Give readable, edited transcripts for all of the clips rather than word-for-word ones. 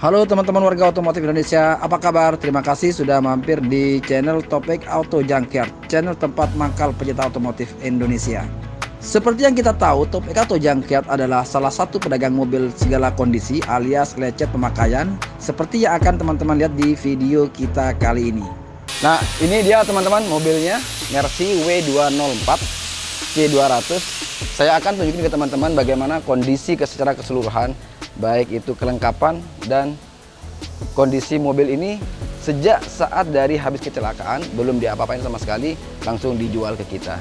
Halo teman-teman warga otomotif Indonesia, apa kabar? Terima kasih sudah mampir di channel Topik Auto Junkyard, channel tempat mangkal pecinta otomotif Indonesia. Seperti yang kita tahu, Topik Auto Junkyard adalah salah satu pedagang mobil segala kondisi alias lecet pemakaian, seperti yang akan teman-teman lihat di video kita kali ini. Nah, ini dia teman-teman mobilnya, Mercy W204 C200. Saya akan tunjukin ke teman-teman bagaimana kondisi secara keseluruhan, baik itu kelengkapan dan kondisi mobil ini sejak saat dari habis kecelakaan, belum diapa-apain sama sekali, langsung dijual ke kita.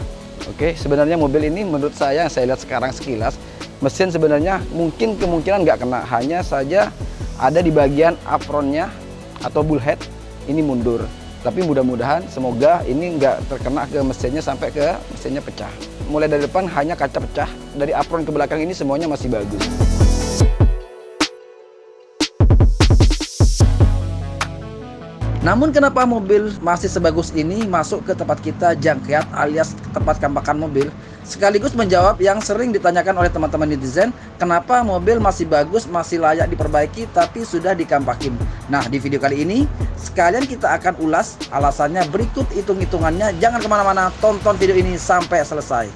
Oke, sebenarnya mobil ini menurut saya lihat sekarang sekilas, mesin sebenarnya mungkin kemungkinan nggak kena, hanya saja ada di bagian apronnya atau bullhead ini mundur. Tapi mudah-mudahan semoga ini nggak terkena ke mesinnya sampai ke mesinnya pecah. Mulai dari depan hanya kaca pecah, dari apron ke belakang ini semuanya masih bagus. Namun kenapa mobil masih sebagus ini masuk ke tempat kita junkyard alias tempat kampakan mobil? Sekaligus menjawab yang sering ditanyakan oleh teman-teman netizen, kenapa mobil masih bagus, masih layak diperbaiki tapi sudah dikampakin. Nah, di video kali ini sekalian kita akan ulas alasannya, berikut hitung-hitungannya. Jangan kemana-mana, tonton video ini sampai selesai.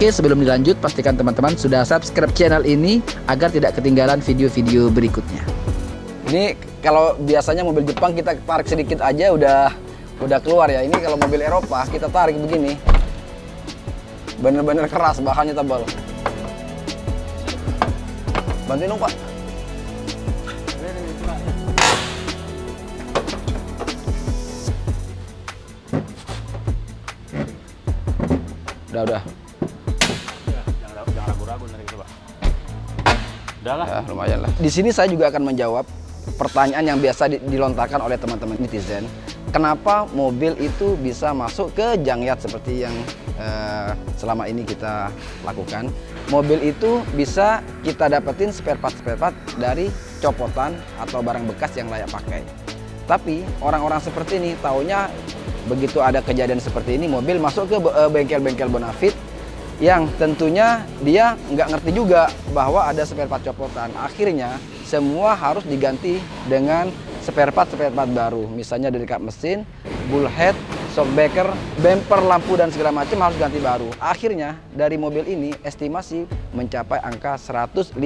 Oke, sebelum dilanjut, pastikan teman-teman sudah subscribe channel ini agar tidak ketinggalan video-video berikutnya. Ini kalau biasanya mobil Jepang kita tarik sedikit aja udah keluar ya. Ini kalau mobil Eropa kita tarik begini, bener-bener keras, bahannya tebal. Bantuin dong Pak. Udah. Ya, lumayan lah. Di sini saya juga akan menjawab pertanyaan yang biasa dilontarkan oleh teman-teman netizen. Kenapa mobil itu bisa masuk ke junkyard seperti yang selama ini kita lakukan? Mobil itu bisa kita dapetin spare part dari copotan atau barang bekas yang layak pakai. Tapi orang-orang seperti ini taunya begitu ada kejadian seperti ini, mobil masuk ke bengkel-bengkel Bonafit yang tentunya dia nggak ngerti juga bahwa ada spare part copotan. Akhirnya semua harus diganti dengan spare part baru. Misalnya dari kap mesin, bullhead, shockbreaker, bumper, lampu dan segala macam harus ganti baru. Akhirnya dari mobil ini estimasi mencapai angka 150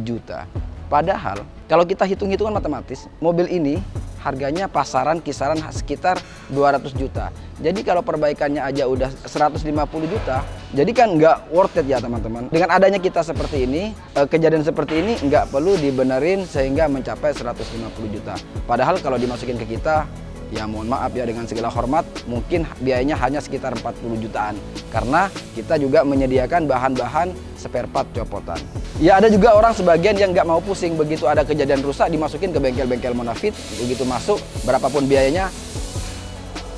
juta. Padahal kalau kita hitung-hitungan matematis, mobil ini harganya pasaran kisaran sekitar 200 juta. Jadi kalau perbaikannya aja udah 150 juta, jadi kan nggak worth it ya teman-teman. Dengan adanya kita seperti ini, kejadian seperti ini nggak perlu dibenerin sehingga mencapai 150 juta. Padahal kalau dimasukin ke kita, ya mohon maaf ya, dengan segala hormat, mungkin biayanya hanya sekitar 40 jutaan. Karena kita juga menyediakan bahan-bahan spare part copotan. Ya ada juga orang sebagian yang nggak mau pusing, begitu ada kejadian rusak dimasukin ke bengkel-bengkel Bonafit, begitu masuk berapapun biayanya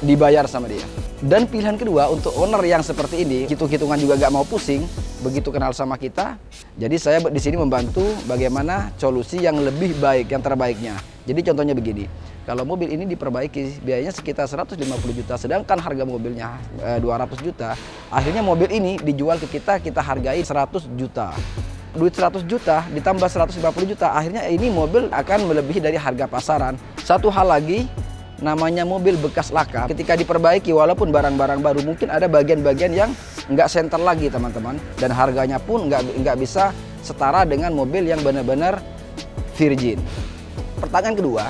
dibayar sama dia. Dan pilihan kedua untuk owner yang seperti ini, hitung-hitungan juga nggak mau pusing, begitu kenal sama kita. Jadi saya di sini membantu bagaimana solusi yang lebih baik, yang terbaiknya. Jadi contohnya begini, kalau mobil ini diperbaiki biayanya sekitar 150 juta, sedangkan harga mobilnya 200 juta, akhirnya mobil ini dijual ke kita hargai 100 juta. Duit 100 juta ditambah 150 juta, akhirnya ini mobil akan melebihi dari harga pasaran. Satu hal lagi, namanya mobil bekas laka, ketika diperbaiki walaupun barang-barang baru, mungkin ada bagian-bagian yang nggak senter lagi teman-teman, dan harganya pun nggak bisa setara dengan mobil yang benar-benar virgin. Pertanyaan kedua,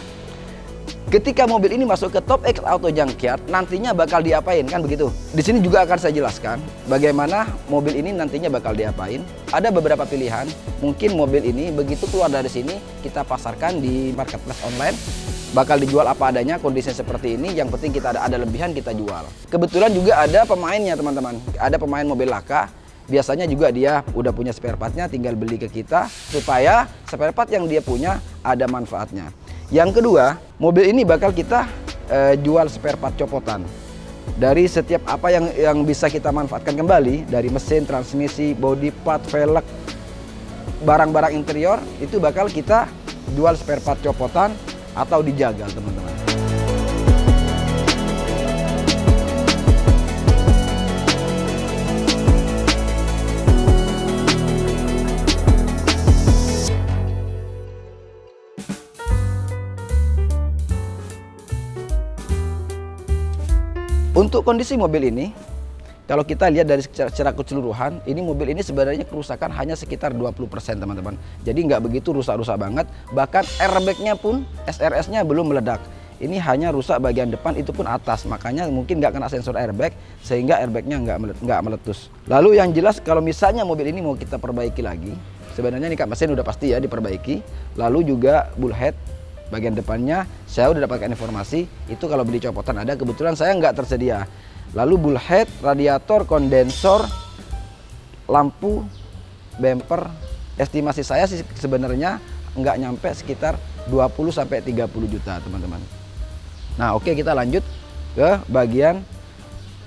ketika mobil ini masuk ke Topik Auto Junkyard, nantinya bakal diapain, kan begitu? Di sini juga akan saya jelaskan bagaimana mobil ini nantinya bakal diapain. Ada beberapa pilihan. Mungkin mobil ini begitu keluar dari sini, kita pasarkan di marketplace online, bakal dijual apa adanya, kondisinya seperti ini. Yang penting kita ada lebihan, kita jual. Kebetulan juga ada pemainnya teman-teman. Ada pemain mobil laka. Biasanya juga dia udah punya spare partnya, tinggal beli ke kita supaya spare part yang dia punya ada manfaatnya. Yang kedua, mobil ini bakal kita jual spare part copotan. Dari setiap apa yang bisa kita manfaatkan kembali, dari mesin, transmisi, body part, velg, barang-barang interior, itu bakal kita jual spare part copotan atau dijagal teman-teman. Untuk kondisi mobil ini, kalau kita lihat dari secara keseluruhan, ini mobil ini sebenarnya kerusakan hanya sekitar 20% teman-teman. Jadi nggak begitu rusak-rusak banget, bahkan airbag-nya pun, SRS-nya belum meledak. Ini hanya rusak bagian depan, itu pun atas, makanya mungkin nggak kena sensor airbag, sehingga airbag-nya nggak meletus. Lalu yang jelas kalau misalnya mobil ini mau kita perbaiki lagi, sebenarnya ini kap mesin udah pasti ya diperbaiki. Lalu juga bullhead, bagian depannya, saya udah dapatkan informasi, itu kalau beli copotan ada, kebetulan saya nggak tersedia. Lalu bullhead, radiator, kondensor, lampu, bumper, estimasi saya sih sebenarnya nggak nyampe sekitar 20-30 juta teman-teman. Nah oke, kita lanjut ke bagian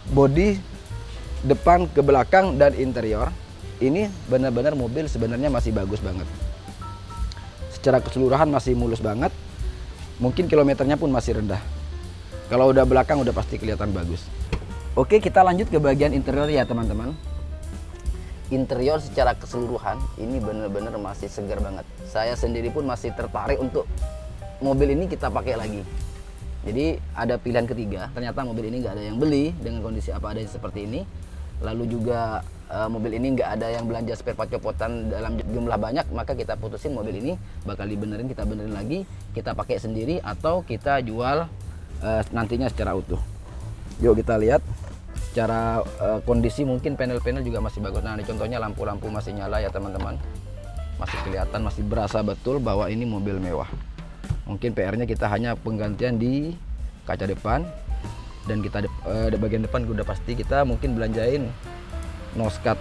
bodi depan ke belakang dan interior. Ini benar-benar mobil sebenarnya masih bagus banget. Secara keseluruhan masih mulus banget. Mungkin kilometernya pun masih rendah. Kalau udah belakang udah pasti kelihatan bagus. Oke, kita lanjut ke bagian interior ya teman-teman. Interior secara keseluruhan ini benar-benar masih segar banget. Saya sendiri pun masih tertarik untuk mobil ini kita pakai lagi. Jadi ada pilihan ketiga, ternyata mobil ini nggak ada yang beli dengan kondisi apa adanya seperti ini. Lalu juga mobil ini nggak ada yang belanja spare part copotan dalam jumlah banyak, maka kita putusin mobil ini bakal dibenerin, kita benerin lagi, kita pakai sendiri atau kita jual nantinya secara utuh. Yuk kita lihat secara kondisi, mungkin panel-panel juga masih bagus. Nah ini contohnya lampu-lampu masih nyala ya teman-teman, masih kelihatan, masih berasa betul bahwa ini mobil mewah. Mungkin PR-nya kita hanya penggantian di kaca depan, dan kita di bagian depan udah pasti kita mungkin belanjain noscat.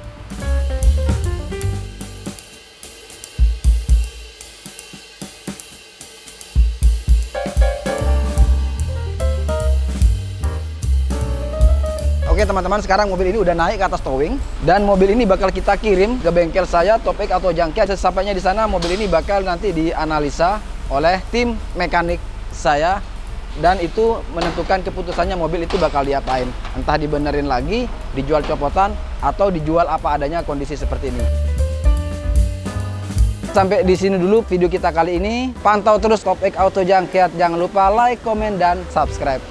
Oke teman-teman, sekarang mobil ini udah naik ke atas towing dan mobil ini bakal kita kirim ke bengkel saya, Topik atau Jangkya. Sesampainya di sana, mobil ini bakal nanti dianalisa oleh tim mekanik saya dan itu menentukan keputusannya mobil itu bakal diapain. Entah dibenerin lagi, dijual copotan, atau dijual apa adanya kondisi seperti ini. Sampai di sini dulu video kita kali ini. Pantau terus Topik Auto Jangkya. Jangan lupa like, komen, dan subscribe.